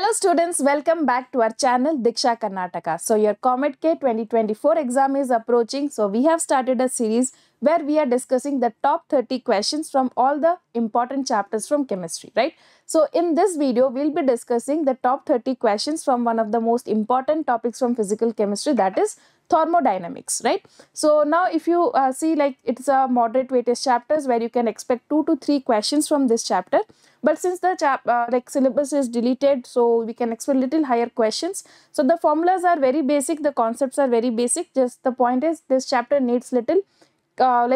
Hello students, welcome back to our channel Diksha Karnataka. So your COMEDK 2024 exam is approaching. So we have started a series where we are discussing the top 30 questions from all the important chapters from chemistry, right? So in this video, we'll be discussing the top 30 questions from one of the most important topics from physical chemistry, that is thermodynamics, right? So now if you see, like, it's a moderate weightage chapters where you can expect 2 to 3 questions from this chapter. But since the syllabus is deleted, so we can expect little higher questions. So the formulas are very basic, the concepts are very basic. Just the point is this chapter needs little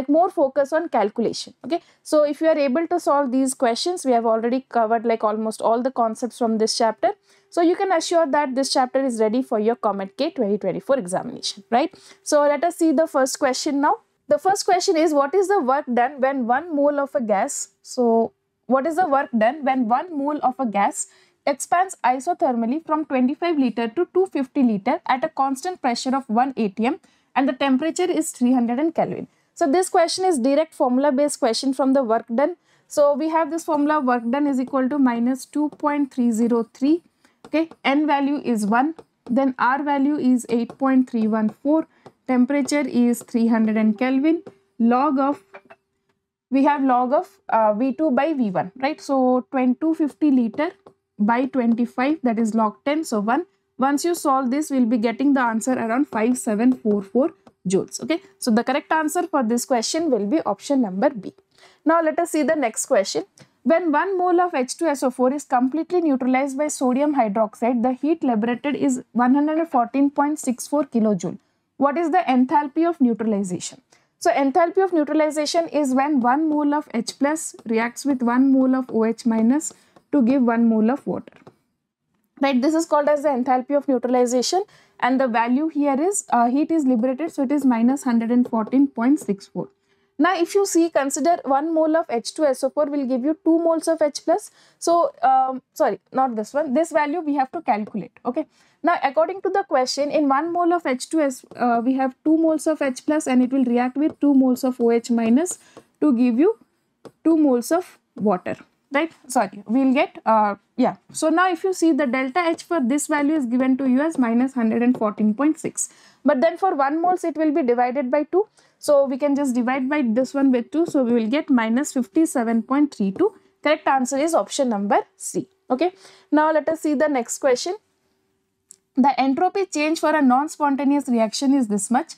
more focus on calculation. Okay, so if you are able to solve these questions, we have already covered like almost all the concepts from this chapter. So you can assure that this chapter is ready for your COMEDK 2024 examination, right? So let us see the first question now. The first question is, what is the work done when 1 mole of a gas? So what is the work done when 1 mole of a gas expands isothermally from 25 liter to 250 liter at a constant pressure of 1 atm and the temperature is 300 Kelvin? So this question is direct formula based question from the work done. So we have this formula, work done is equal to minus 2.303. Okay, N value is 1, then R value is 8.314, temperature is 300 Kelvin, log of, we have log of V2 by V1, right? So 250 liter by 25, that is log 10, so 1. Once you solve this, we'll be getting the answer around 5744 joules. Okay, so the correct answer for this question will be option number B. Now let us see the next question. When 1 mole of H2SO4 is completely neutralized by sodium hydroxide, the heat liberated is 114.64 kilojoule. What is the enthalpy of neutralization? So enthalpy of neutralization is when 1 mole of H plus reacts with 1 mole of OH minus to give 1 mole of water. Right, this is called as the enthalpy of neutralization, and the value here is heat is liberated, so it is minus 114.64. Now if you see, consider 1 mole of H2SO4 will give you 2 moles of H plus. So sorry, not this one, this value we have to calculate. Okay, now according to the question, in 1 mole of H2S we have 2 moles of H plus and it will react with 2 moles of OH minus to give you 2 moles of water. Right, sorry, we'll get yeah. So now if you see, the delta H for this value is given to you as minus 114.6, but then for 1 moles it will be divided by 2, so we can just divide by this one with 2, so we will get minus 57.32. Correct answer is option number C. Okay, now let us see the next question. The entropy change for a non-spontaneous reaction is this much.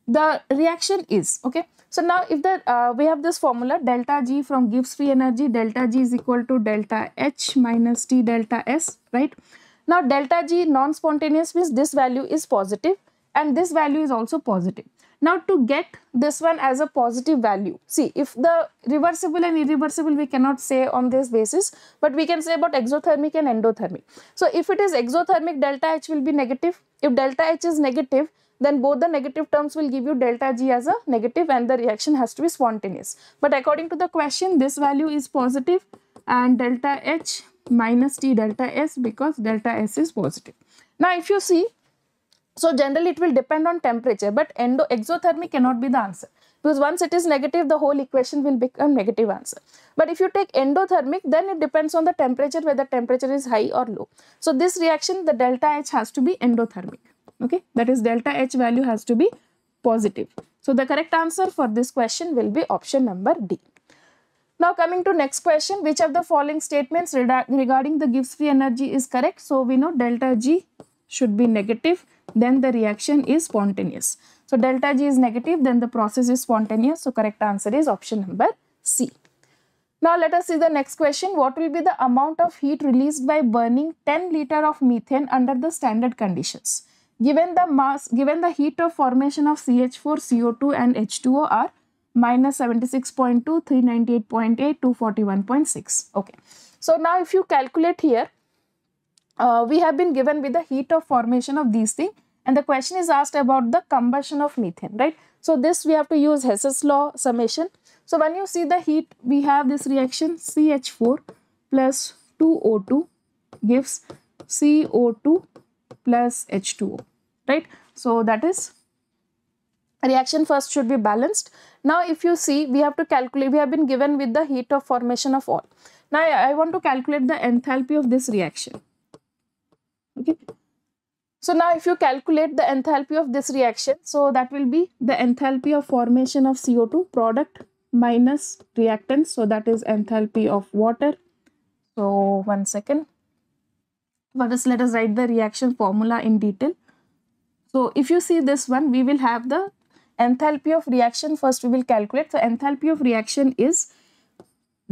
The reaction is, okay, so now if the we have this formula, delta G from Gibbs free energy, delta G is equal to delta H minus T delta S, right? Now delta G non-spontaneous means this value is positive and this value is also positive. Now to get this one as a positive value, see, if the reversible and irreversible we cannot say on this basis, but we can say about exothermic and endothermic. So if it is exothermic, delta H will be negative. If delta H is negative, then both the negative terms will give you delta G as a negative and the reaction has to be spontaneous. But according to the question, this value is positive and delta H minus T delta S, because delta S is positive. Now if you see, so generally it will depend on temperature, but exothermic cannot be the answer, because once it is negative, the whole equation will become negative answer. But if you take endothermic, then it depends on the temperature, whether temperature is high or low. So this reaction, the delta H has to be endothermic. Okay, that is delta H value has to be positive. So the correct answer for this question will be option number D. Now coming to next question, which of the following statements regarding the Gibbs free energy is correct? So we know delta G should be negative, then the reaction is spontaneous. So delta G is negative, then the process is spontaneous. So correct answer is option number C. Now let us see the next question. What will be the amount of heat released by burning 10 liter of methane under the standard conditions? Given the mass, given the heat of formation of CH4, CO2 and H2O are minus 76.2, 398.8, 241.6. Okay. So now if you calculate here, we have been given with the heat of formation of these things, and the question is asked about the combustion of methane, right? So this we have to use Hess's law summation. So when you see the heat, we have this reaction CH4 plus 2O2 gives CO2 plus H2O, right? So that is reaction first should be balanced. Now if you see, we have to calculate, we have been given with the heat of formation of all. Now I want to calculate the enthalpy of this reaction. Okay. So now if you calculate the enthalpy of this reaction, so that will be the enthalpy of formation of CO2 product minus reactants. So that is enthalpy of water. So one second. First, let us write the reaction formula in detail. So if you see this one, we will have the enthalpy of reaction. First we will calculate. So enthalpy of reaction is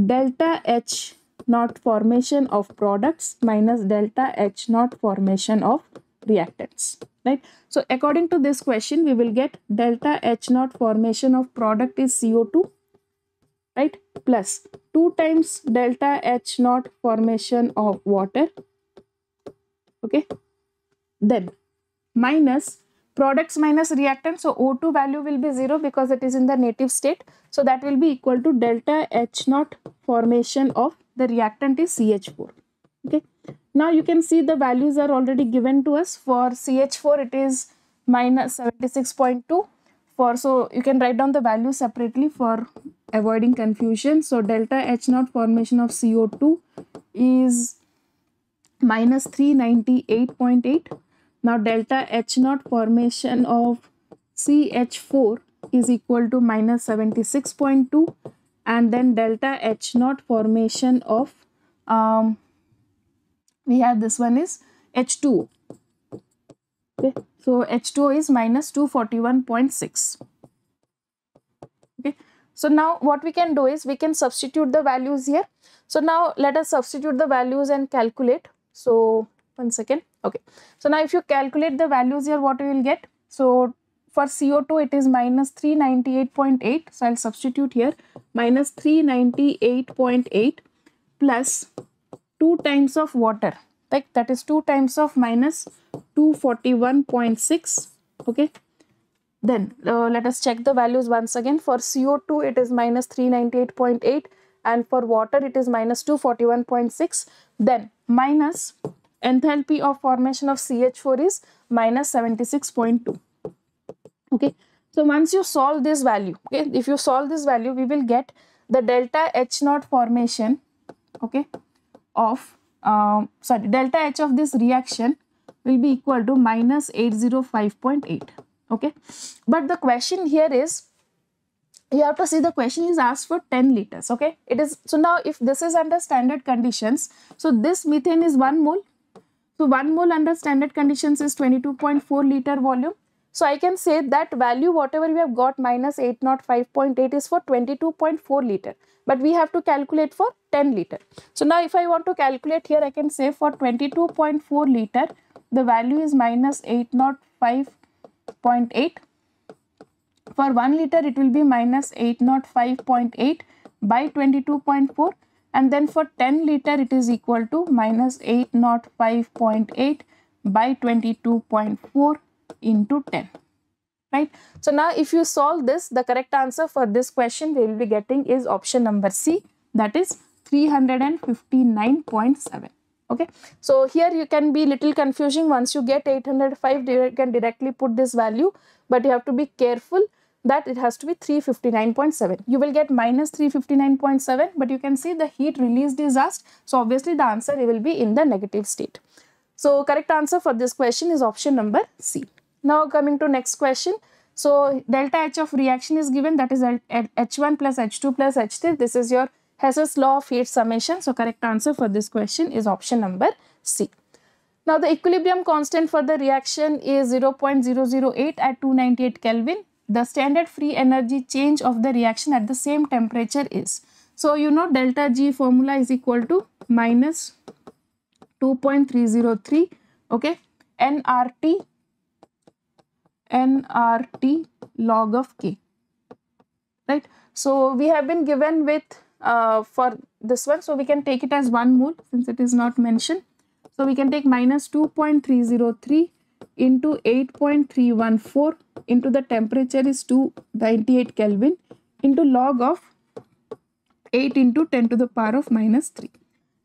delta H naught formation of products minus delta H naught formation of reactants, right? So according to this question, we will get delta H naught formation of product is CO2, right? Plus 2 times delta H naught formation of water, okay? Then minus products minus reactants. So O2 value will be 0 because it is in the native state. So that will be equal to delta H naught formation of the reactant is CH4. Okay. Now you can see the values are already given to us. For CH4 it is minus 76.2. So you can write down the value separately for avoiding confusion. So delta H naught formation of CO2 is minus 398.8. Now delta H naught formation of CH4 is equal to minus 76.2, and then delta H naught formation of we have this one is H2O. Okay, so H2O is minus 241.6. Okay, so now what we can do is we can substitute the values here. So now let us substitute the values and calculate. So one second. Okay, so now if you calculate the values here, what we will get? So for CO2 it is minus 398.8. So I'll substitute here minus 398.8 plus 2 times of water, like that is 2 times of minus 241.6. okay, then let us check the values once again. For CO2 it is minus 398.8 and for water it is minus 241.6. Then minus enthalpy of formation of CH4 is minus 76.2. okay, so once you solve this value, okay, if you solve this value, we will get the delta H naught formation, okay, of delta H of this reaction will be equal to minus 805.8. okay, but the question here is, you have to see the question is asked for 10 liters. okay, it is, so now if this is under standard conditions, so this methane is 1 mole. So 1 mole under standard conditions is 22.4 liter volume. So I can say that value whatever we have got minus 805.8 is for 22.4 liter. But we have to calculate for 10 liter. So now if I want to calculate here, I can say for 22.4 liter, the value is minus 805.8. For 1 liter, it will be minus 805.8 by 22.4. And then for 10 liter, it is equal to minus 805.8 by 22.4 into 10. Right? So now if you solve this, the correct answer for this question we will be getting is option number C, that is 359.7. Okay, so here you can be little confusing. Once you get 805, you can directly put this value, but you have to be careful that it has to be 359.7. You will get minus 359.7, but you can see the heat released is asked, so obviously the answer will be in the negative state. So correct answer for this question is option number C. Now coming to next question. So delta H of reaction is given, that is H1 plus H2 plus H3. This is your Hess's law of heat summation. So correct answer for this question is option number C. Now the equilibrium constant for the reaction is 0.008 at 298 Kelvin. The standard free energy change of the reaction at the same temperature is. So you know delta G formula is equal to minus 2.303, okay, nRT log of K, right? So we have been given with for this one, so we can take it as 1 mole since it is not mentioned. So we can take minus 2.303 into 8.314 into the temperature is 298 Kelvin into log of 8 into 10 to the power of minus 3.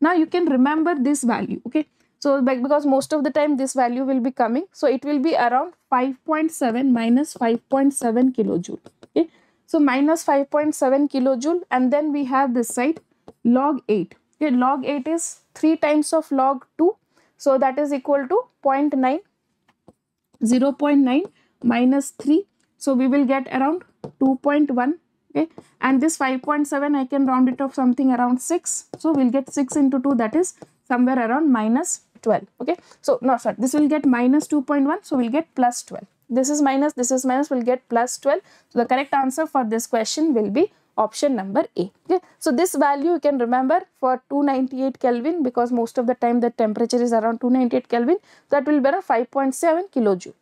Now you can remember this value, okay? So because most of the time this value will be coming, so it will be around 5.7 minus 5.7 kilojoule. Okay, so minus 5.7 kilojoule, and then we have this side log 8. Okay, log 8 is 3 times of log 2, so that is equal to 0.9, 0.9 minus 3, so we will get around 2.1. Okay, and this 5.7 I can round it off something around 6, so we'll get 6 into 2, that is somewhere around minus 12. Okay, so no, sorry, this will get minus 2.1, so we'll get plus 12. This is minus, we'll get plus 12. So the correct answer for this question will be option number A. Okay, so this value you can remember for 298 Kelvin, because most of the time the temperature is around 298 Kelvin, that will be around 5.7 kilojoule.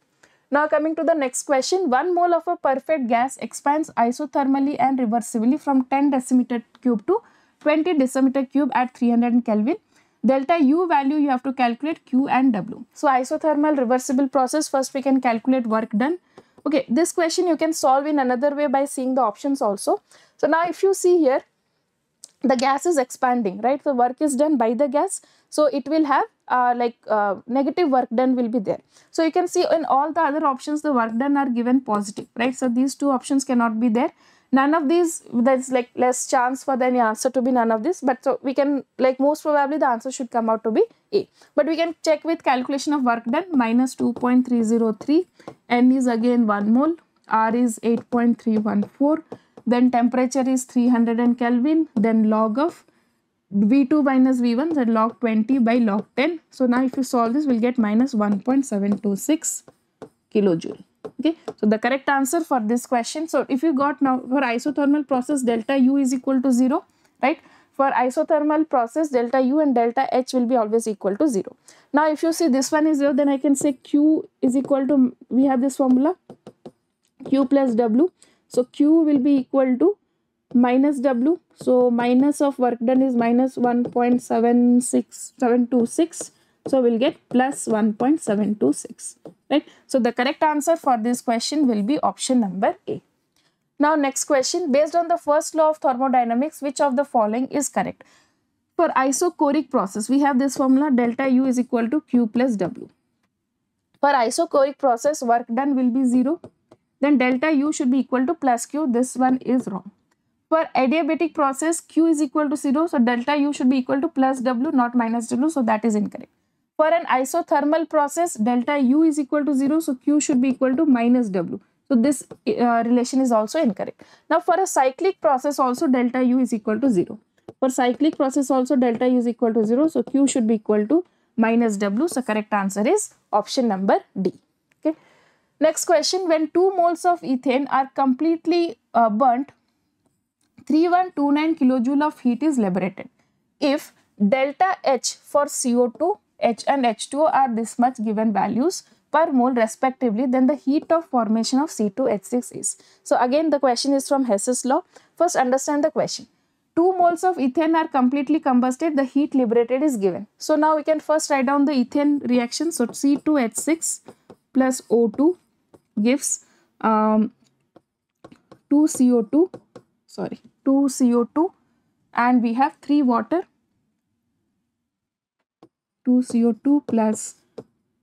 Now coming to the next question, 1 mole of a perfect gas expands isothermally and reversibly from 10 decimeter cube to 20 decimeter cube at 300 Kelvin. Delta U value you have to calculate Q and W. So isothermal reversible process, first we can calculate work done. Okay, this question you can solve in another way by seeing the options also. So now if you see here, the gas is expanding, right? So work is done by the gas, so it will have negative work done will be there. So you can see in all the other options the work done are given positive, right? So these two options cannot be there. None of these, there's like less chance for the answer to be none of this, but so we can, like, most probably the answer should come out to be A. But we can check with calculation of work done, minus 2.303, N is again 1 mole, R is 8.314, then temperature is 300 Kelvin, then log of V2 minus V1, then log 20 by log 10. So now if you solve this, we'll get minus 1.726 kilojoule. Okay, so the correct answer for this question. So if you got now for isothermal process, delta U is equal to 0, right? For isothermal process, delta U and delta H will be always equal to 0. Now if you see this one is 0, then I can say Q is equal to, we have this formula, Q plus W. So Q will be equal to minus W. So minus of work done is minus 1.726. So we'll get plus 1.726, right? So the correct answer for this question will be option number A. Now next question, based on the first law of thermodynamics, which of the following is correct? For isochoric process, we have this formula, delta U is equal to Q plus W. For isochoric process, work done will be 0. Then delta U should be equal to plus Q. This one is wrong. For adiabatic process, Q is equal to 0. So delta U should be equal to plus W, not minus W. So that is incorrect. For an isothermal process, delta U is equal to 0. So Q should be equal to minus W. So this relation is also incorrect. Now for a cyclic process also, delta U is equal to 0. For cyclic process also, delta U is equal to 0. So Q should be equal to minus W. So correct answer is option number D. Okay. Next question, when 2 moles of ethane are completely burnt, 3129 kilojoule of heat is liberated. If delta H for CO2, H and H2O are this much given values per mole respectively, then the heat of formation of C2H6 is. So again the question is from Hess's law. First understand the question. 2 moles of ethane are completely combusted, the heat liberated is given. So now we can first write down the ethane reaction. So C2H6 plus O2 gives 2 CO2 and we have 3 water. 2 CO2 plus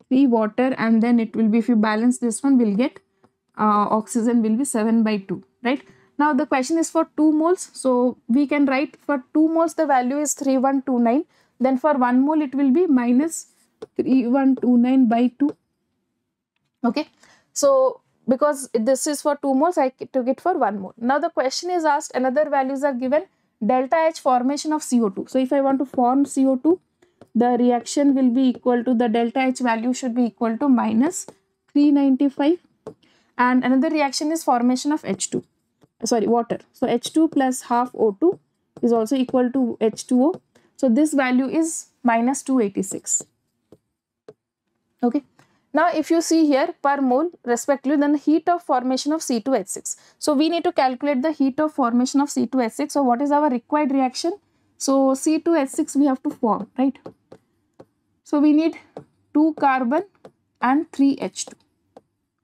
3 water, and then it will be, if you balance this one, we'll get oxygen will be 7/2, right? Now the question is for 2 moles. So we can write for 2 moles the value is 3129. Then for 1 mole it will be minus 3129 by 2. Okay. So because this is for 2 moles, I took it for 1 mole. Now the question is asked, another values are given, delta H formation of CO2. So if I want to form CO2, the reaction will be equal to, the delta H value should be equal to minus 395. And another reaction is formation of H2, water. So H2 plus half O2 is also equal to H2O. So this value is minus 286. Okay. Now if you see here per mole respectively, then the heat of formation of C2H6. So we need to calculate the heat of formation of C2H6. So what is our required reaction? So C2H6 we have to form, right? So we need 2 carbon and 3 H2.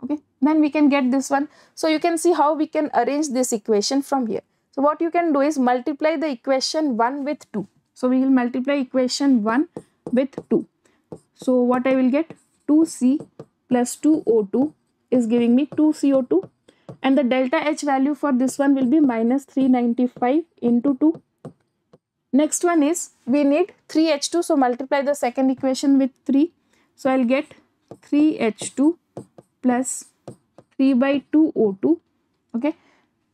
Okay. Then we can get this one. So you can see how we can arrange this equation from here. So what you can do is multiply the equation 1 with 2. So we will multiply equation 1 with 2. So what I will get? 2C plus 2O2 is giving me 2 CO2, and the delta H value for this one will be minus 395 into 2. Next one is we need 3H2, so multiply the second equation with 3. So I'll get 3H2 plus 3 by 2 O2, okay,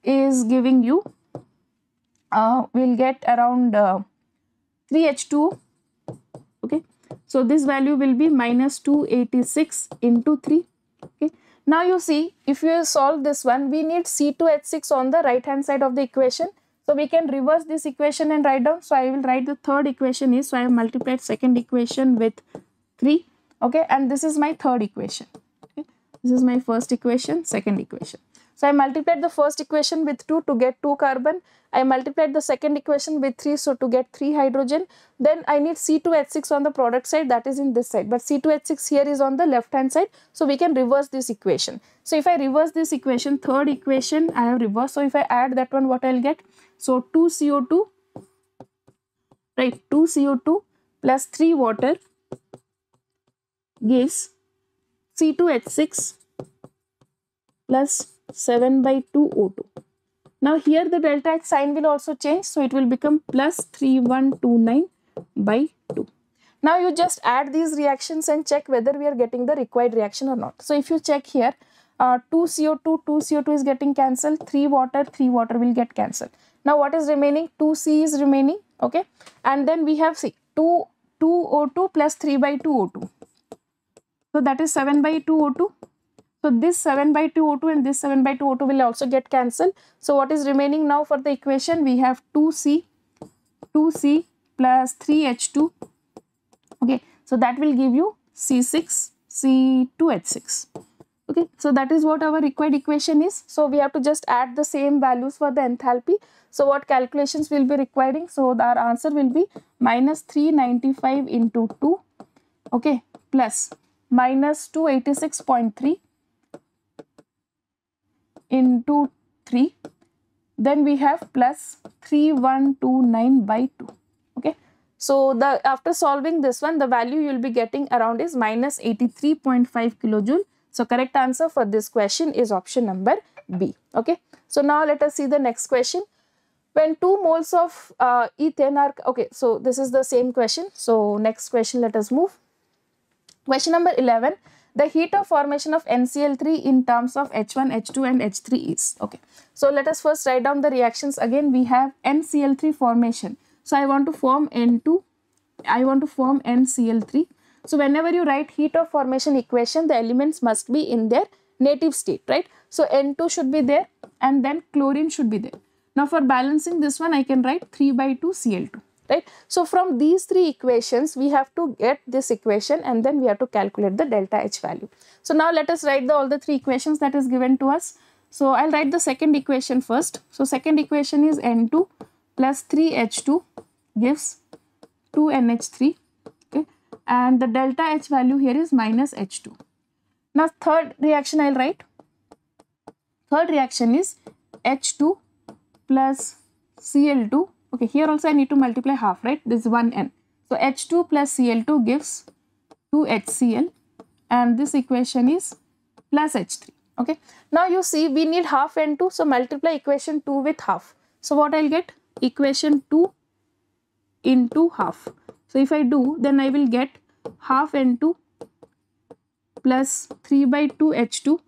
is giving you, we'll get around 3H2, okay. So this value will be minus 286 into 3, okay. Now you see, if you solve this one, we need C2H6 on the right hand side of the equation. So we can reverse this equation and write down. So I will write the third equation is, so I have multiplied second equation with 3, okay, and this is my third equation, okay. This is my first equation, second equation. So I multiplied the first equation with 2 to get 2 carbon. I multiplied the second equation with 3, so to get 3 hydrogen. Then I need C2H6 on the product side, that is in this side, but C2H6 here is on the left hand side, so we can reverse this equation. So if I reverse this equation, third equation I have reversed, so if I add that one, what I'll get? So 2 CO2, right, 2 CO2 plus 3 water gives C2H6 plus 7 by 2 O2. Now here the delta H sign will also change, so it will become plus 3129 by 2. Now you just add these reactions and check whether we are getting the required reaction or not. So if you check here, 2 CO2 is getting cancelled, 3 water will get cancelled. Now what is remaining? 2C is remaining, okay, and then we have 2 O2 plus 3 by 2 O2. So that is 7 by 2 O2. So this 7 by 2 O2 and this 7 by 2 O2 will also get cancelled. So what is remaining now for the equation? We have 2C plus 3H2. Okay, so that will give you C6, C2H6. Okay, so that is what our required equation is. So we have to just add the same values for the enthalpy. So what calculations will be requiring? So our answer will be minus 395 into 2, okay, plus minus 286.3 into 3, then we have plus 3129 by 2, okay. So the after solving this one, the value you will be getting around is minus 83.5 kilojoule. So correct answer for this question is option number B, okay. So now let us see the next question. When 2 moles of ethane are, okay, so this is the same question. So next question, let us move. Question number 11. The heat of formation of NCl3 in terms of H1, H2 and H3 is, okay. So let us first write down the reactions. Again we have NCl3 formation. So I want to form N2, I want to form NCl3. So whenever you write heat of formation equation, the elements must be in their native state, right? So N2 should be there and then chlorine should be there. Now for balancing this one, I can write 3 by 2 Cl2. Right? So from these 3 equations, we have to get this equation and then we have to calculate the delta H value. So now let us write all the 3 equations that is given to us. So I'll write the second equation first. So second equation is N2 plus 3H2 gives 2NH3, okay, and the delta H value here is minus H2. Now third reaction I'll write. Third reaction is H2 plus Cl2. Okay, here also I need to multiply half, right? This is 1N. So H2 plus Cl2 gives 2HCl and this equation is plus H3. Okay. Now you see we need half N2. So multiply equation 2 with half. So what I'll get? Equation 2 into half. So if I do, then I will get half N2 plus 3 by 2 H2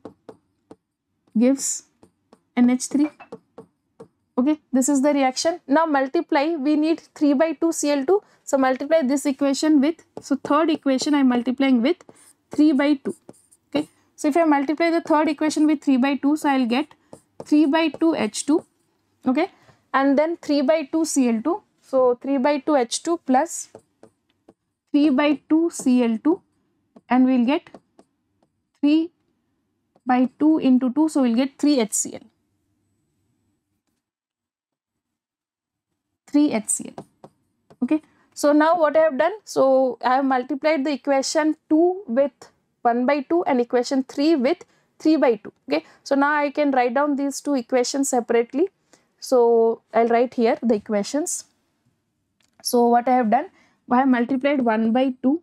gives NH3. Okay, this is the reaction. Now multiply, we need 3 by 2 Cl2. So multiply this equation with, so third equation I am multiplying with 3 by 2. Okay, so if I multiply the third equation with 3 by 2, so I will get 3 by 2 H2. Okay, and then 3 by 2 Cl2. So 3 by 2 H2 plus 3 by 2 Cl2 and we will get 3 by 2 into 2. So we will get 3 HCl. 3 HCl. Okay. So now what I have done? So I have multiplied the equation 2 with 1 by 2 and equation 3 with 3 by 2. Okay. So now I can write down these 2 equations separately. So I'll write here the equations. So what I have done? I have multiplied 1 by 2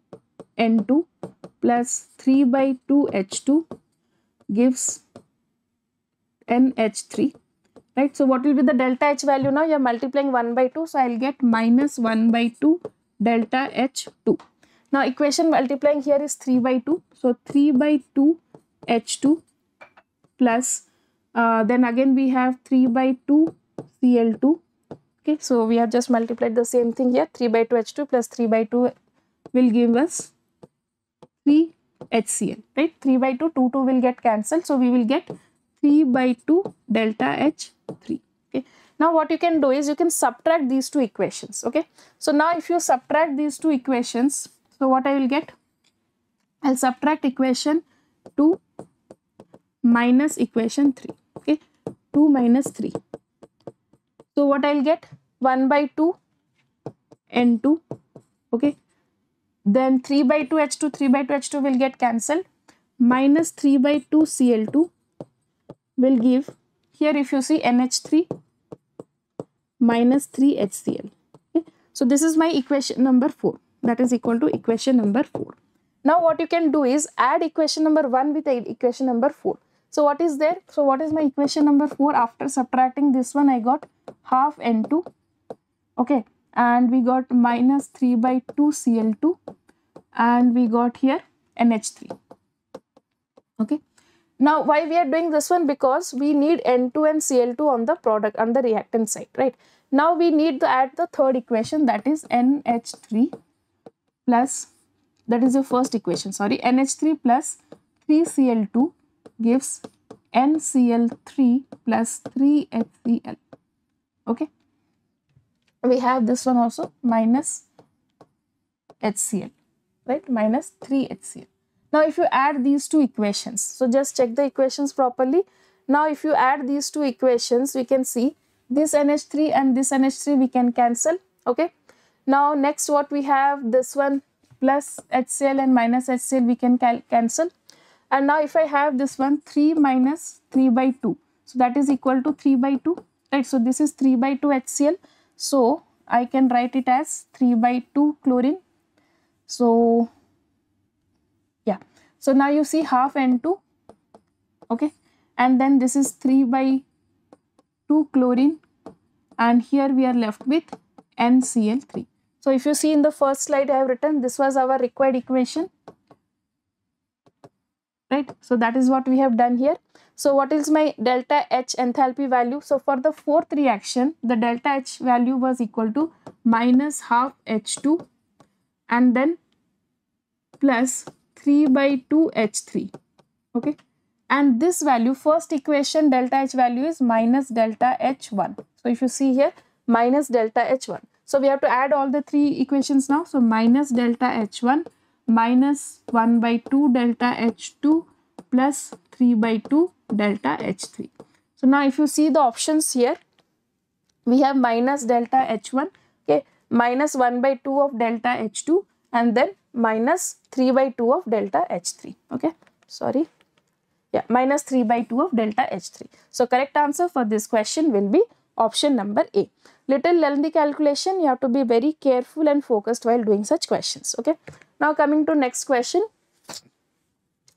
N2 plus 3 by 2 H2 gives NH3. Right, so what will be the delta H value now? You are multiplying 1 by 2, so I will get minus 1 by 2 delta H2. Now equation multiplying here is 3 by 2. So 3 by 2 H2 plus then again we have 3 by 2 Cl2. Okay, so we have just multiplied the same thing here. 3 by 2 H2 plus 3 by 2 will give us 3 HCl, right? 3 by 2, 2 will get cancelled. So we will get 3 by 2 delta H3. Okay. Now what you can do is you can subtract these two equations. Okay. So now if you subtract these two equations, so what I will get? I'll subtract equation 2 minus equation 3. Okay. 2 minus 3. So what I'll get? 1 by 2 N2. Okay. Then 3 by 2 H2, 3 by 2 H2 will get cancelled. Minus 3 by 2 Cl2 will give, here if you see NH3 minus 3 HCl. Okay. So this is my equation number 4. That is equal to equation number 4. Now what you can do is add equation number 1 with equation number 4. So what is there? So what is my equation number 4? After subtracting this one, I got half N2. Okay. And we got minus 3 by 2 Cl2. And we got here NH3. Okay. Now why we are doing this one? Because we need N2 and Cl2 on the product, on the reactant side, right? Now we need to add the third equation, that is NH3 plus, that is your first equation, sorry, NH3 plus 3Cl2 gives NCl3 plus 3HCl. Okay. We have this one also minus HCl, right? Minus 3HCl. Now if you add these two equations, so just check the equations properly. Now if you add these two equations, we can see this NH3 and this NH3 we can cancel. Okay. Now next what we have, this one plus HCl and minus HCl we can cancel. And now if I have this one 3 minus 3 by 2, so that is equal to 3 by 2, right? So this is 3 by 2 HCl. So I can write it as 3 by 2 chlorine. So yeah, so now you see half N2, okay, and then this is 3 by 2 chlorine, and here we are left with NCl3. So if you see in the first slide I have written, this was our required equation, right? So that is what we have done here. So what is my delta H enthalpy value? So for the fourth reaction, the delta H value was equal to minus half H2 and then plus 3 by 2 H3. Okay. And this value, first equation delta H value is minus delta H1. So if you see here, minus delta H1. So we have to add all the three equations now. So minus delta H1 minus 1 by 2 delta H2 plus 3 by 2 delta H3. So now if you see the options here, we have minus delta H1, okay, minus 1 by 2 of delta H2 and then minus 3 by 2 of delta H3. Okay, sorry. Yeah, minus 3 by 2 of delta H3. So correct answer for this question will be option number A. Little lengthy calculation, you have to be very careful and focused while doing such questions. Okay. Now coming to next question.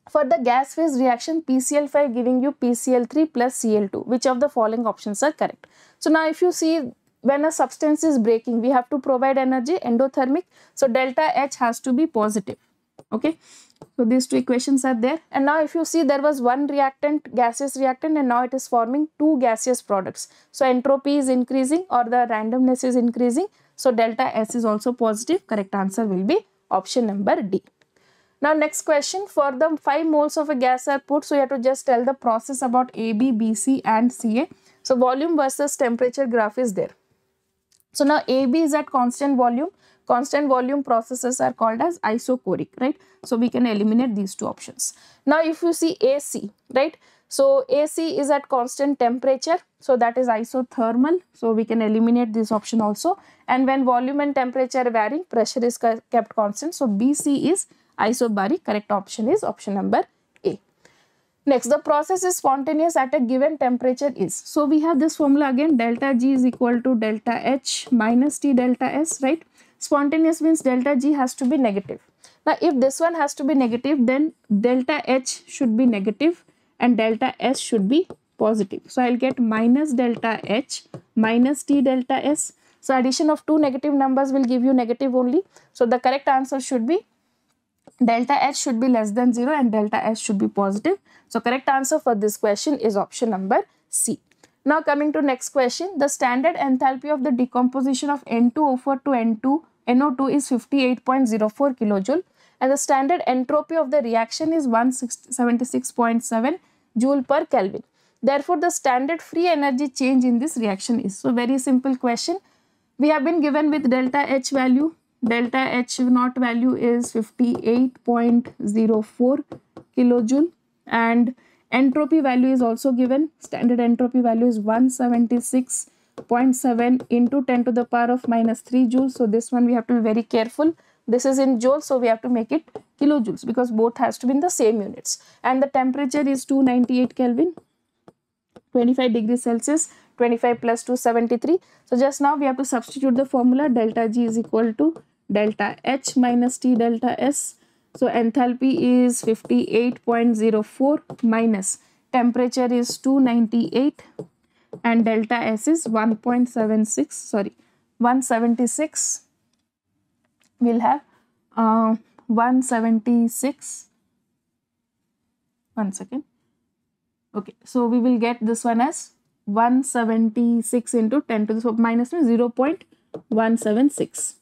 For the gas phase reaction PCl5 giving you PCl3 plus Cl2, which of the following options are correct? So now if you see, when a substance is breaking, we have to provide energy, endothermic. So delta H has to be positive. Okay. So these two equations are there. And now if you see, there was one reactant, gaseous reactant, and now it is forming two gaseous products. So entropy is increasing or the randomness is increasing. So delta S is also positive. Correct answer will be option number D. Now next question, for the 5 moles of a gas are put, so you have to just tell the process about AB, BC and Ca. So volume versus temperature graph is there. So now AB is at constant volume. Constant volume processes are called as isochoric, right? So we can eliminate these two options. Now if you see AC, right? So AC is at constant temperature. So that is isothermal. So we can eliminate this option also. And when volume and temperature varying, pressure is kept constant. So BC is isobaric. Correct option is option number A. Next, the process is spontaneous at a given temperature is. So we have this formula again, delta G is equal to delta H minus T delta S, right? Spontaneous means delta G has to be negative. Now, if this one has to be negative, then delta H should be negative and delta S should be positive. So, I will get minus delta H minus T delta S. So, addition of two negative numbers will give you negative only. So, the correct answer should be delta H should be less than 0 and delta S should be positive. So correct answer for this question is option number C. Now coming to next question, the standard enthalpy of the decomposition of N2O4 to NO2 is 58.04 kilojoule and the standard entropy of the reaction is 176.7 joule per Kelvin. Therefore, the standard free energy change in this reaction is. So very simple question. We have been given with delta H value. Delta H naught value is 58.04 kilojoule and entropy value is also given. Standard entropy value is 176.7 into 10 to the power of minus 3 joules. So this one we have to be very careful. This is in joules, so we have to make it kilojoules because both has to be in the same units. And the temperature is 298 Kelvin, 25 degrees Celsius, 25 plus 273. So just now we have to substitute the formula. Delta G is equal to delta H minus T delta S. So enthalpy is 58.04 minus temperature is 298 and delta S is 176. We'll have 176. One second. Okay, so we will get this one as 176 into 10 to the power minus 0.176.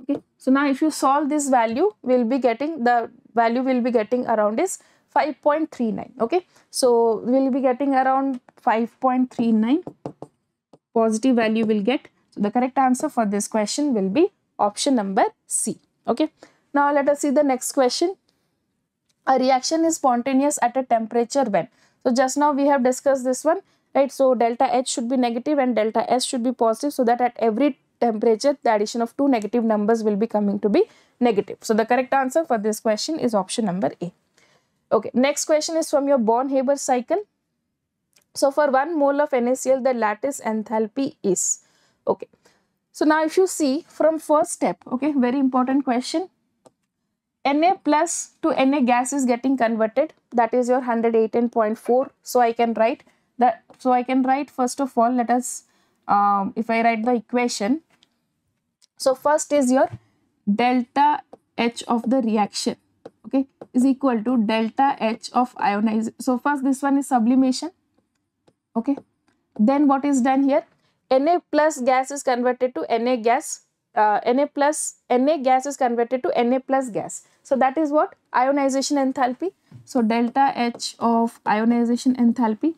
Okay, so now if you solve this value, we'll be getting the value we'll be getting around is 5.39. Okay, so we'll be getting around 5.39 positive value will get. So the correct answer for this question will be option number C. Okay, now let us see the next question. A reaction is spontaneous at a temperature when. So just now we have discussed this one, right? So delta H should be negative and delta S should be positive, so that at every temperature the addition of two negative numbers will be coming to be negative. So the correct answer for this question is option number A. Okay, next question is from your Born-Haber cycle. So for 1 mole of NaCl, the lattice enthalpy is. Okay, so now if you see from first step, okay, very important question. Na plus to Na gas is getting converted, that is your 118.4. So I can write that. So I can write, first of all, let us if I write the equation. So first is your delta H of the reaction, okay, is equal to delta H of ionization. So first this one is sublimation. Okay, then what is done here? Na plus gas is converted to Na gas. Na gas is converted to Na plus gas. So that is what? Ionization enthalpy. So delta H of ionization enthalpy.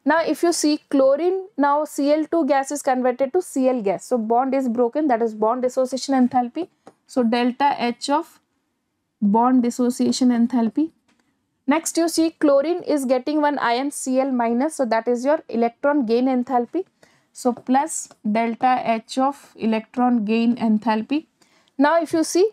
Now if you see chlorine, now Cl2 gas is converted to Cl gas. So bond is broken, that is bond dissociation enthalpy. So delta H of bond dissociation enthalpy. Next you see chlorine is getting one ion Cl minus, so that is your electron gain enthalpy. So plus delta H of electron gain enthalpy. Now if you see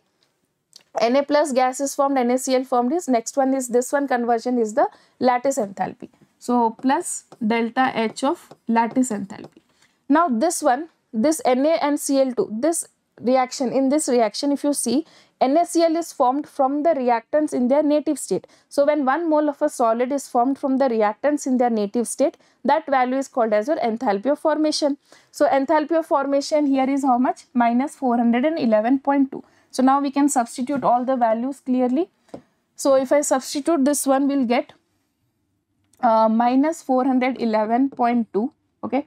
Na plus gas is formed, NaCl formed is, next one is this one conversion is the lattice enthalpy. So plus delta H of lattice enthalpy. Now this one, this Na and Cl2, this reaction, in this reaction if you see, NaCl is formed from the reactants in their native state. So when 1 mole of a solid is formed from the reactants in their native state, that value is called as your enthalpy of formation. So enthalpy of formation here is how much? Minus 411.2. So now we can substitute all the values clearly. So if I substitute this one, we'll get minus 411.2, okay,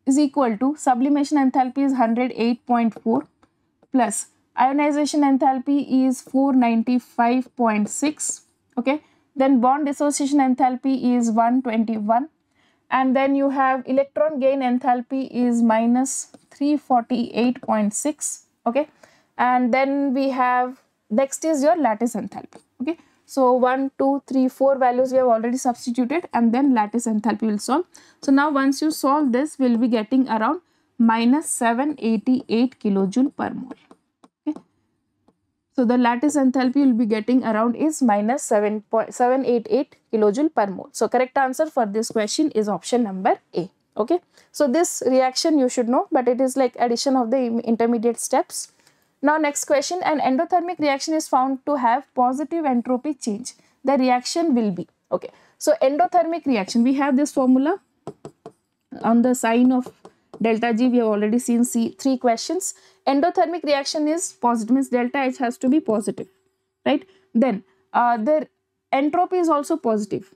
is equal to sublimation enthalpy is 108.4 plus ionization enthalpy is 495.6, okay, then bond dissociation enthalpy is 121, and then you have electron gain enthalpy is minus 348.6, okay, and then we have, next is your lattice enthalpy, okay. So 1, 2, 3, 4 values we have already substituted, and then lattice enthalpy will solve. So now once you solve this, we will be getting around minus 788 kilojoule per mole. Okay. So the lattice enthalpy will be getting around is minus 788 kilojoule per mole. So correct answer for this question is option number A. Okay. So this reaction you should know, but it is like addition of the intermediate steps. Now next question, an endothermic reaction is found to have positive entropy change. The reaction will be, okay. So endothermic reaction, we have this formula on the sign of delta G, we have already seen 3 questions. Endothermic reaction is positive, means delta H has to be positive. right? Then the entropy is also positive,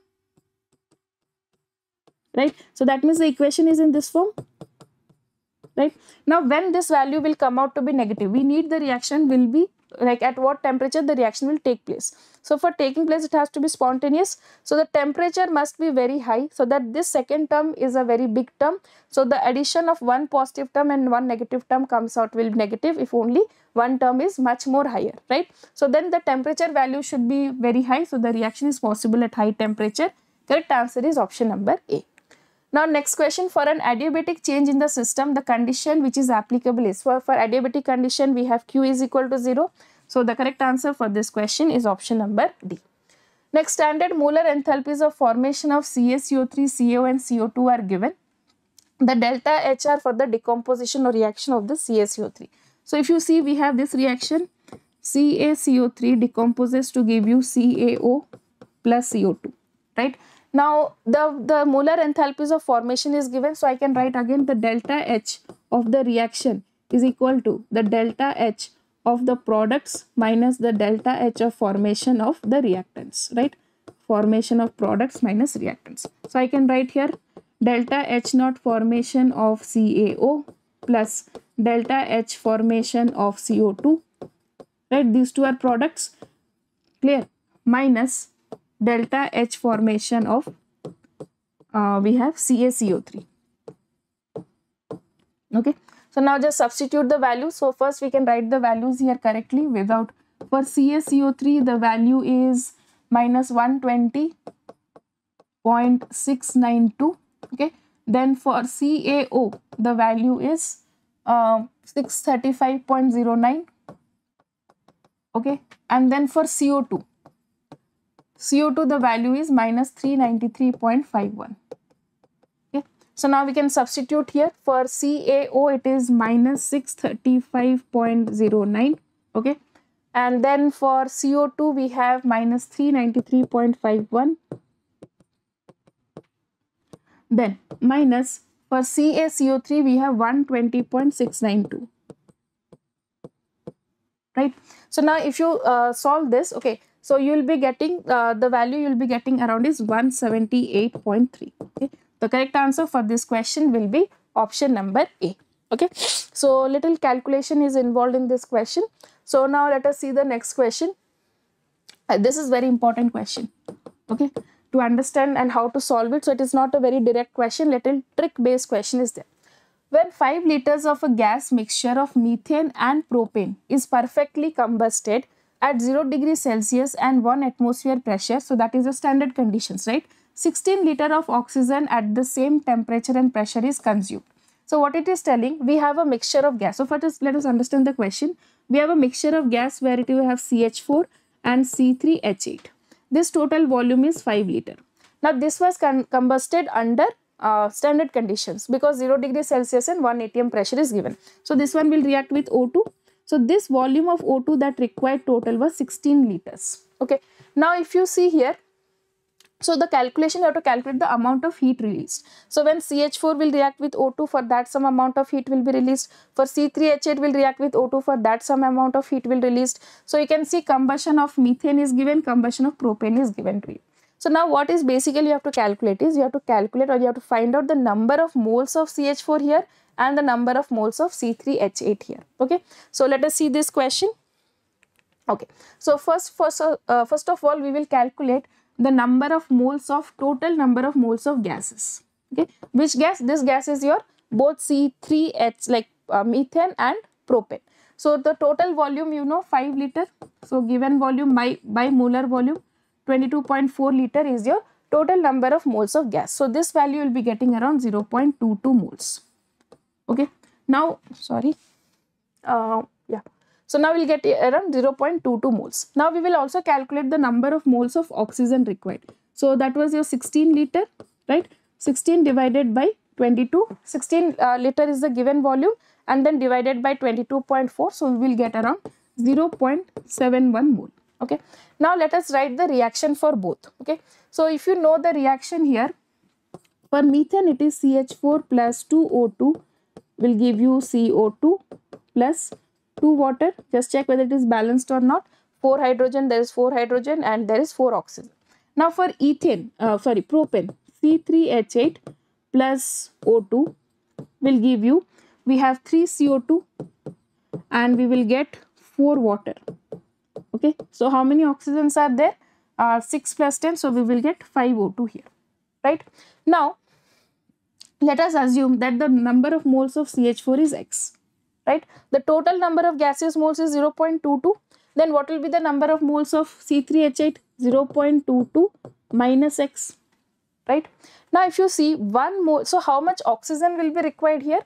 right? So that means the equation is in this form, right? Now when this value will come out to be negative, we need the reaction will be like at what temperature the reaction will take place. So for taking place, it has to be spontaneous. So the temperature must be very high, so that this second term is a very big term. So the addition of one positive term and one negative term comes out will be negative if only one term is much more higher, right? So then the temperature value should be very high, so the reaction is possible at high temperature. Correct answer is option number A. Now next question, for an adiabatic change in the system, the condition which is applicable is, for adiabatic condition we have Q is equal to 0. So the correct answer for this question is option number D. Next, standard molar enthalpies of formation of CaCO3, CO and CO2 are given. The delta H are for the decomposition or reaction of the CaCO3. So if you see, we have this reaction, CaCO3 decomposes to give you CaO plus CO2, right? Now the molar enthalpies of formation is given, so I can write again the delta H of the reaction is equal to the delta H of the products minus the delta H of formation of the reactants, right? Formation of products minus reactants. So I can write here delta H naught formation of CaO plus delta H formation of CO2, right? These two are products, clear, minus delta H formation of we have CaCO3. Okay, so now just substitute the values. So first we can write the values here correctly without, for CaCO3 the value is minus 120.692. okay, then for CaO the value is 635.09. okay, and then for CO2 the value is minus 393.51. okay, so now we can substitute here. For CaO it is minus 635.09. okay, and then for CO2 we have minus 393.51. then minus for CaCO3 we have 120.692. right? So now if you solve this, okay, so you will be getting the value you will be getting around is 178.3. okay, the correct answer for this question will be option number A. okay, so little calculation is involved in this question. So now let us see the next question. This is very important question, okay, to understand and how to solve it. So it is not a very direct question, little trick based question is there. When 5 liters of a gas mixture of methane and propane is perfectly combusted at 0 degrees Celsius and 1 atmosphere pressure, so that is the standard conditions, right? 16 liter of oxygen at the same temperature and pressure is consumed. So what it is telling, we have a mixture of gas. So first let us understand the question. We have a mixture of gas where it will have CH4 and C3H8. This total volume is 5 liter. Now this was combusted under standard conditions because 0 degrees Celsius and 1 atm pressure is given. So this one will react with O2. So this volume of O2 that required total was 16 liters. Okay. Now if you see here, so the calculation, you have to calculate the amount of heat released. So when CH4 will react with O2, for that some amount of heat will be released. For C3H8 will react with O2, for that some amount of heat will released. So you can see combustion of methane is given, combustion of propane is given to you. So now what is basically you have to calculate is, you have to calculate or you have to find out the number of moles of CH4 here and the number of moles of C3H8 here. Okay. So let us see this question. Okay. So first of all we will calculate the number of moles of total number of moles of gases. Okay. Which gas? This gas is your both C3H like methane and propane. So the total volume, you know, 5 liter. So given volume by molar volume 22.4 liter is your total number of moles of gas. So this value will be getting around 0.22 moles. Okay. Now, sorry. Yeah. So now we'll get around 0.22 moles. Now we will also calculate the number of moles of oxygen required. So that was your 16 liter, right? 16 divided by 22. 16 liter is the given volume and then divided by 22.4. So we will get around 0.71 mole. Okay. Now let us write the reaction for both. Okay. So if you know the reaction here, for methane it is CH4 plus 2O2 will give you CO2 plus 2 water. Just check whether it is balanced or not. 4 hydrogen, there is 4 hydrogen, and there is 4 oxygen. Now for propane, C3H8 plus O2 will give you, we have 3 CO2 and we will get 4 water. Okay, so how many oxygens are there? 6 plus 10, so we will get 5 O2 here, right? Now let us assume that the number of moles of CH4 is X, right? The total number of gaseous moles is 0.22. Then what will be the number of moles of C3H8? 0.22 minus X, right? Now if you see 1 mole, so how much oxygen will be required here?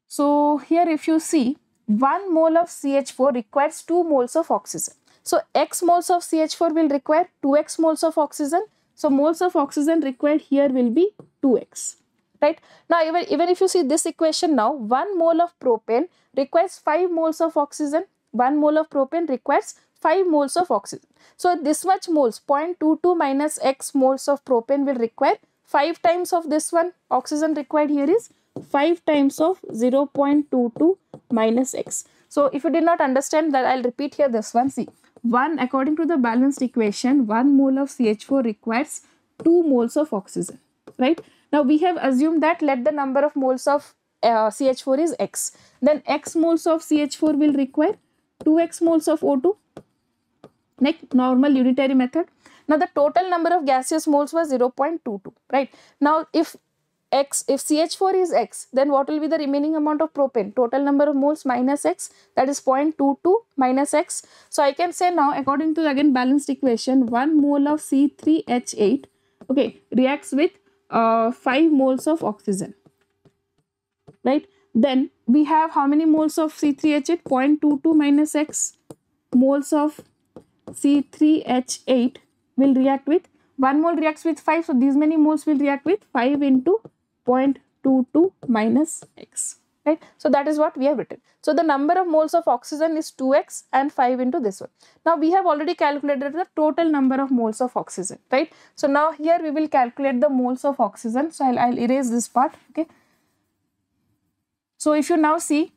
So here if you see, 1 mole of CH4 requires 2 moles of oxygen. So X moles of CH4 will require 2X moles of oxygen. So moles of oxygen required here will be 2X. Right? Now even if you see this equation now, 1 mole of propane requires 5 moles of oxygen. 1 mole of propane requires 5 moles of oxygen. So this much moles, 0.22 minus X moles of propane will require 5 times of this one. Oxygen required here is 5 times of 0.22 minus X. So if you did not understand that, I'll repeat here this one. See, according to the balanced equation, 1 mole of CH4 requires 2 moles of oxygen, right? Now we have assumed that let the number of moles of CH4 is X. Then X moles of CH4 will require 2X moles of O2, like normal unitary method. Now the total number of gaseous moles was 0.22, right? Now if CH4 is X, then what will be the remaining amount of propane? Total number of moles minus X, that is 0.22 minus X. So I can say now, according to again balanced equation, 1 mole of C3H8, okay, reacts with 5 moles of oxygen, right? Then we have how many moles of C3H8? 0.22 minus X moles of C3H8 will react with, 1 mole reacts with 5, so these many moles will react with 5 into 0.22 minus X, right? So that is what we have written. So the number of moles of oxygen is 2X and 5 into this one. Now we have already calculated the total number of moles of oxygen, right? So now here we will calculate the moles of oxygen. So I'll erase this part, okay? So if you now see,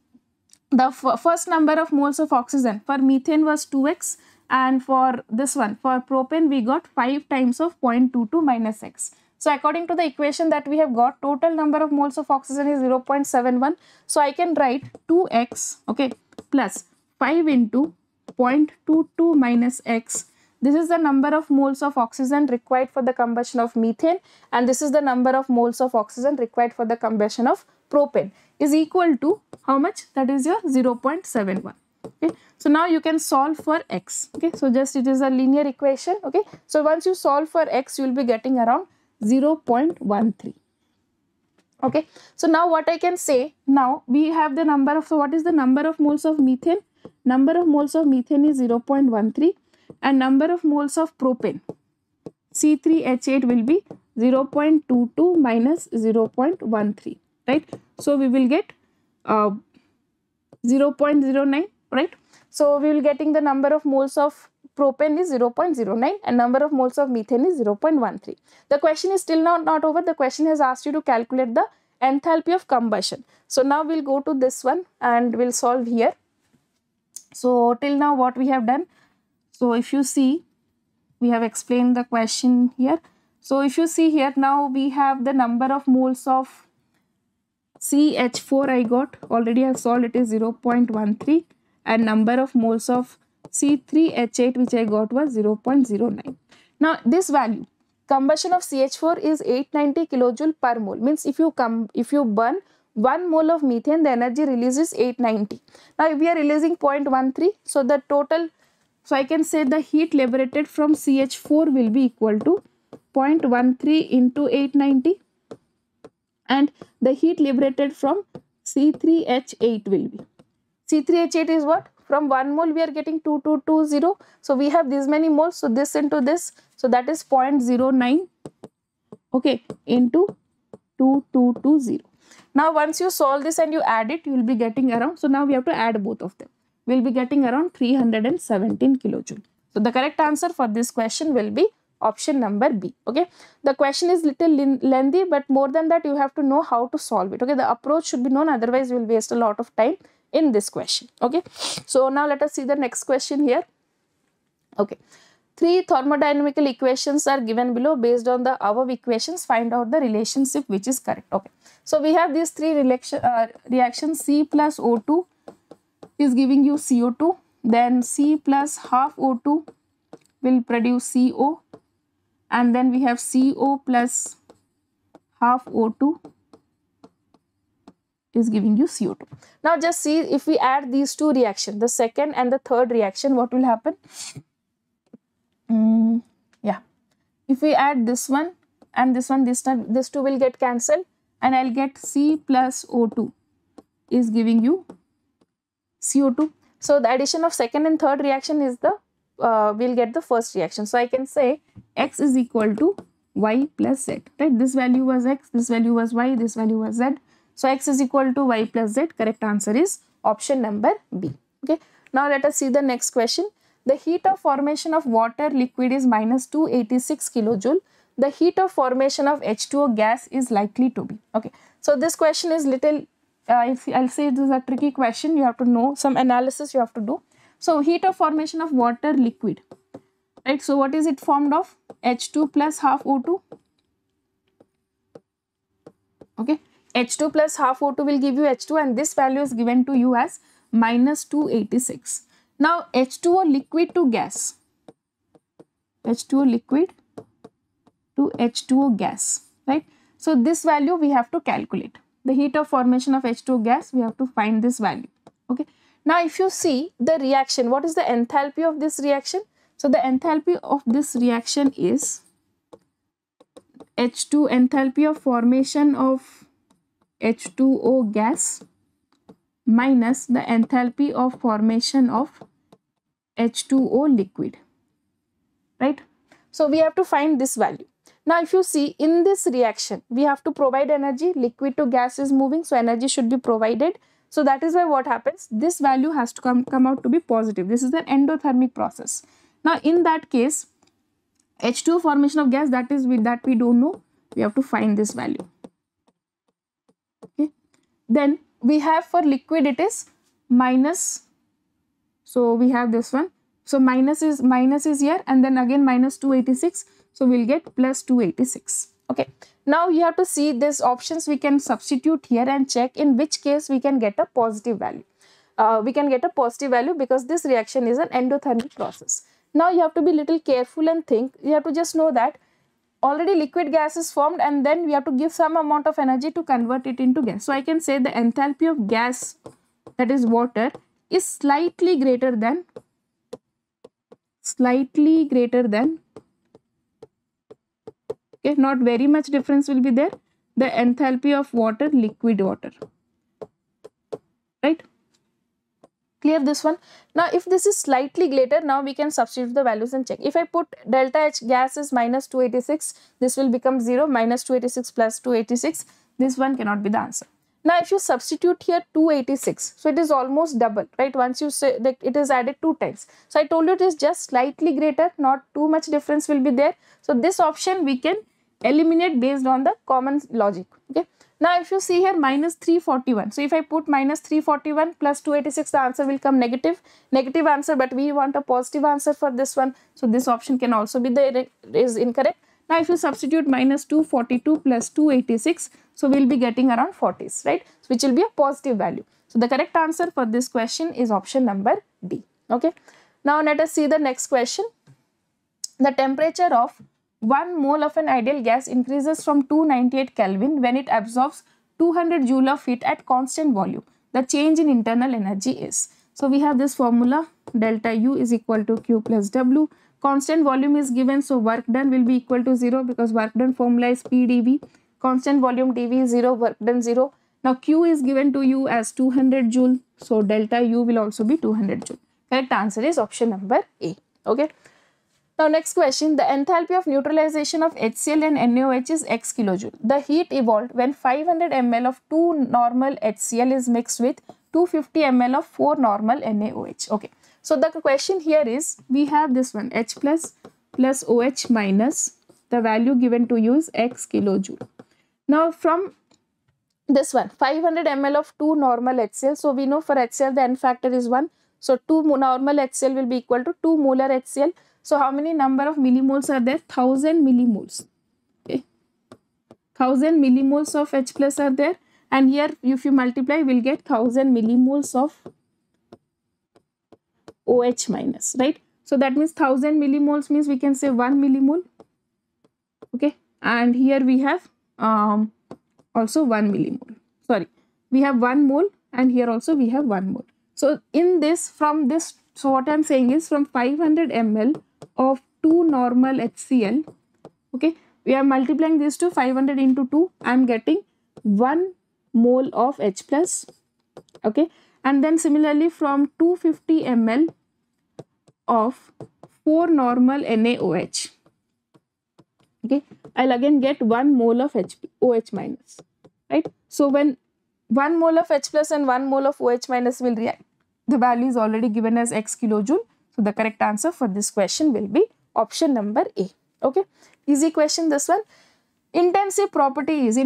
the first number of moles of oxygen for methane was 2X, and for this one, for propane, we got 5 times of 0.22 minus X. So according to the equation that we have got, total number of moles of oxygen is 0.71. So I can write 2X, okay, plus 5 into 0.22 minus X. This is the number of moles of oxygen required for the combustion of methane, and this is the number of moles of oxygen required for the combustion of propane, is equal to how much? That is your 0.71. Okay, so now you can solve for X. Okay, so just it is a linear equation. Okay, so once you solve for X, you will be getting around 0.13. Okay, so now what I can say, now we have the number of, so what is the number of moles of methane? Number of moles of methane is 0.13, and number of moles of propane, C3H8, will be 0.22 minus 0.13, right? So we will get 0.09, right? So we will getting the number of moles of propane is 0.09 and number of moles of methane is 0.13. The question is still not over. The question has asked you to calculate the enthalpy of combustion. So now we'll go to this one and we'll solve here. So till now what we have done, so if you see, we have explained the question here. So if you see here, now we have the number of moles of CH4 I got, already I have solved, it is 0.13, and number of moles of C3H8 which I got was 0.09. Now this value, combustion of CH4 is 890 kilojoule per mole, means if you burn 1 mole of methane, the energy released is 890. Now if we are releasing 0.13, so the total, so I can say the heat liberated from CH4 will be equal to 0.13 into 890, and the heat liberated from C3H8 will be, C3H8 is what? From 1 mole we are getting 2220. So we have this many moles. So this into this. So that is 0.09. Okay. Into 2220. Now once you solve this and you add it, you will be getting around. So now we have to add both of them. We will be getting around 317 kilojoule. So the correct answer for this question will be option number B. Okay. The question is little lengthy, but more than that you have to know how to solve it. Okay. The approach should be known, otherwise you will waste a lot of time in this question. Okay, so now let us see the next question here. Okay. 3 thermodynamical equations are given below. Based on the above equations, find out the relationship which is correct. Okay. So we have these 3 reactions. C plus O2 is giving you CO2. Then C plus half O2 will produce CO. And then we have CO plus half O2 is giving you CO2. Now just see, if we add these 2 reactions, the second and the third reaction, what will happen? Yeah, if we add this one and this one, this time this 2 will get cancelled and I'll get C plus O2 is giving you CO2. So the addition of second and third reaction is the we'll get the first reaction. So I can say X is equal to Y plus Z, right? This value was X, this value was Y, this value was Z. So X is equal to Y plus Z. Correct answer is option number B. Okay. Now let us see the next question. The heat of formation of water liquid is minus 286 kilojoule. The heat of formation of H2O gas is likely to be. Okay. So this question is little, I'll say this is a tricky question. You have to know some analysis you have to do. So heat of formation of water liquid, right? So what is it formed of? H2 plus half O2. Okay. H2 plus half O2 will give you H2 and this value is given to you as minus 286. Now H2O liquid to gas, H2O liquid to H2O gas, right? So this value we have to calculate. The heat of formation of H2O gas, we have to find this value. Okay. Now if you see the reaction, what is the enthalpy of this reaction? So the enthalpy of this reaction is H2, enthalpy of formation of H2O gas minus the enthalpy of formation of H2O liquid, right? So we have to find this value. Now if you see in this reaction, we have to provide energy. Liquid to gas is moving, so energy should be provided. So that is why what happens, this value has to come out to be positive. This is an endothermic process. Now in that case, H2O formation of gas, that we don't know, we have to find this value. Okay. Then we have for liquid it is minus, so we have this one. So minus is here and then again minus 286. So we'll get plus 286. Okay. Now you have to see these options we can substitute here and check in which case we can get a positive value. We can get a positive value because this reaction is an endothermic process. Now you have to be little careful and think. You have to just know that already liquid gas is formed and then we have to give some amount of energy to convert it into gas. So I can say the enthalpy of gas, that is water, is slightly greater than okay, not very much difference will be there, the enthalpy of water, liquid water, right? Clear this one? Now if this is slightly greater, now we can substitute the values and check. If I put delta H gas is minus 286, this will become 0, minus 286 plus 286, this one cannot be the answer. Now if you substitute here 286, so it is almost double, right? Once you say that it is added 2 times. So I told you it is just slightly greater, not too much difference will be there. So this option we can eliminate based on the common logic. Okay. Now if you see here minus 341, so if I put minus 341 plus 286, the answer will come negative answer, but we want a positive answer for this one. So this option can also be there, is incorrect. Now if you substitute minus 242 plus 286, so we'll be getting around 40s, right? So which will be a positive value. So the correct answer for this question is option number D. Okay. Now let us see the next question. The temperature of 1 mole of an ideal gas increases from 298 Kelvin when it absorbs 200 joule of heat at constant volume. The change in internal energy is. So we have this formula, delta U is equal to Q plus W. Constant volume is given, so work done will be equal to 0 because work done formula is PdV. Constant volume dV is 0, work done 0. Now Q is given to you as 200 joule, so delta U will also be 200 joule. Correct answer is option number A. Okay. Now next question, the enthalpy of neutralization of HCl and NaOH is x kilojoule. The heat evolved when 500 ml of 2 normal HCl is mixed with 250 ml of 4 normal NaOH. Okay. So the question here is, we have this one H plus OH minus, the value given to you is x kilojoule. Now from this one 500 ml of 2 normal HCl, so we know for HCl the N factor is 1. So 2 normal HCl will be equal to 2 molar HCl. So how many number of millimoles are there? 1000 millimoles. Okay, 1000 millimoles of H plus are there, and here if you multiply, we will get 1000 millimoles of OH minus, right? So that means 1000 millimoles means we can say 1 millimole. Okay, and here we have also 1 millimole. Sorry, we have 1 mole, and here also we have 1 mole. So in this, from this, so what I am saying is from 500 ml of 2 normal HCl, okay, we are multiplying this to 500 into 2, I am getting 1 mole of H plus, okay, and then similarly from 250 ml of 4 normal NaOH, okay, I'll again get 1 mole of OH minus, right? So when 1 mole of H plus and 1 mole of OH minus will react, the value is already given as x kilojoule. So the correct answer for this question will be option number A. Okay, easy question this one. Intensive properties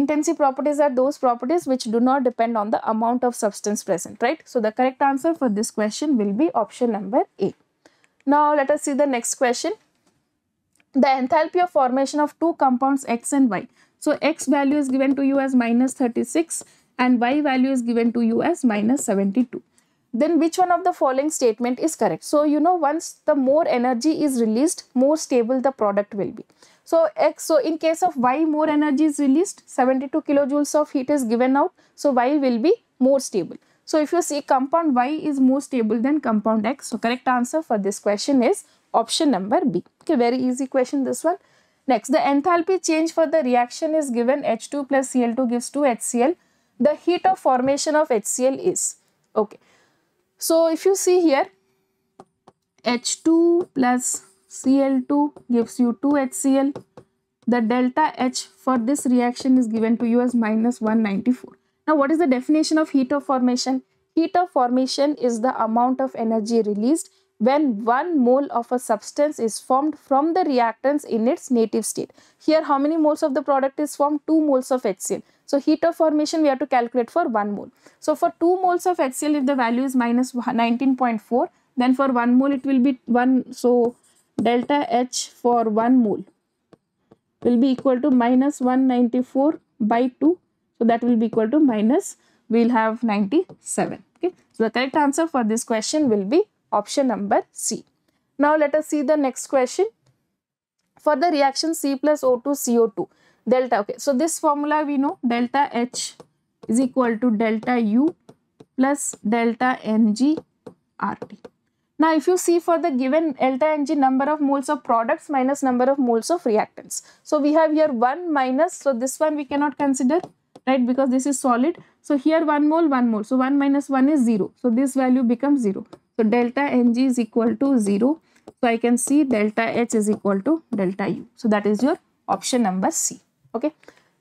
are those properties which do not depend on the amount of substance present, right? So the correct answer for this question will be option number A. Now let us see the next question. The enthalpy of formation of two compounds X and Y. So X value is given to you as minus 36 and Y value is given to you as minus 72. Then which one of the following statement is correct? So you know, once the more energy is released, more stable the product will be. So in case of Y, more energy is released, 72 kilojoules of heat is given out, so Y will be more stable. So if you see, compound Y is more stable than compound X. So correct answer for this question is option number B. Okay, very easy question this one. Next, the enthalpy change for the reaction is given H2 plus Cl2 gives 2 HCl. The heat of formation of HCl is, okay. So if you see here, H2 plus Cl2 gives you 2 HCl. The delta H for this reaction is given to you as minus 194. Now what is the definition of heat of formation? Heat of formation is the amount of energy released when 1 mole of a substance is formed from the reactants in its native state. Here how many moles of the product is formed? 2 moles of HCl. So heat of formation we have to calculate for 1 mole. So for 2 moles of HCl, if the value is minus 19.4, then for 1 mole it will be 1. So delta H for 1 mole will be equal to minus 194 by 2. So that will be equal to minus, we will have 97. Okay. So the correct answer for this question will be option number C. Now let us see the next question. For the reaction C plus O2 CO2, delta, okay. So this formula we know, delta H is equal to delta U plus delta Ng RT. Now if you see, for the given delta Ng, number of moles of products minus number of moles of reactants. So we have here 1 minus, so this one we cannot consider, right, because this is solid. So here 1 mole, 1 mole. So 1 minus 1 is 0. So this value becomes 0. So delta Ng is equal to 0. So I can see delta H is equal to delta U. So that is your option number C. Okay.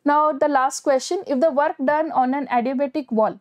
Now the last question, if the work done on an adiabatic wall,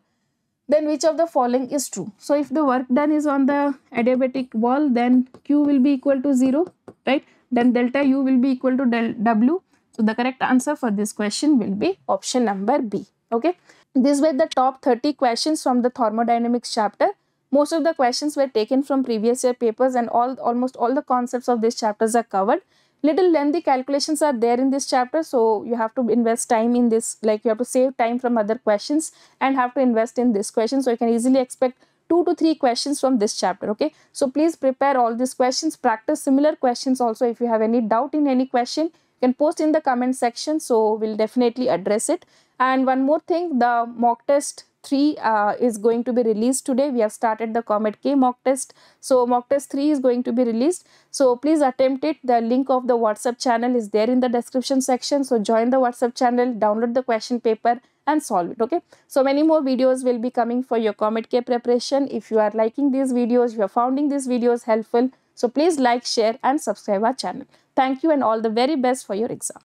then which of the following is true? So if the work done is on the adiabatic wall, then Q will be equal to 0, right? Then delta U will be equal to del W. So the correct answer for this question will be option number B. Okay. These were the top 30 questions from the thermodynamics chapter. Most of the questions were taken from previous year papers, and almost all the concepts of these chapters are covered. Little lengthy calculations are there in this chapter, so you have to invest time in this, like you have to save time from other questions and have to invest in this question. So you can easily expect 2 to 3 questions from this chapter. Okay, so please prepare all these questions, practice similar questions also. If you have any doubt in any question, you can post in the comment section, so we'll definitely address it. And one more thing, the mock test 3 is going to be released today. We have started the COMEDK mock test. So mock test 3 is going to be released. So please attempt it. The link of the WhatsApp channel is there in the description section. So join the WhatsApp channel, download the question paper and solve it. Okay. So many more videos will be coming for your COMEDK preparation. If you are liking these videos, you are finding these videos helpful, so please like, share and subscribe our channel. Thank you and all the very best for your exam.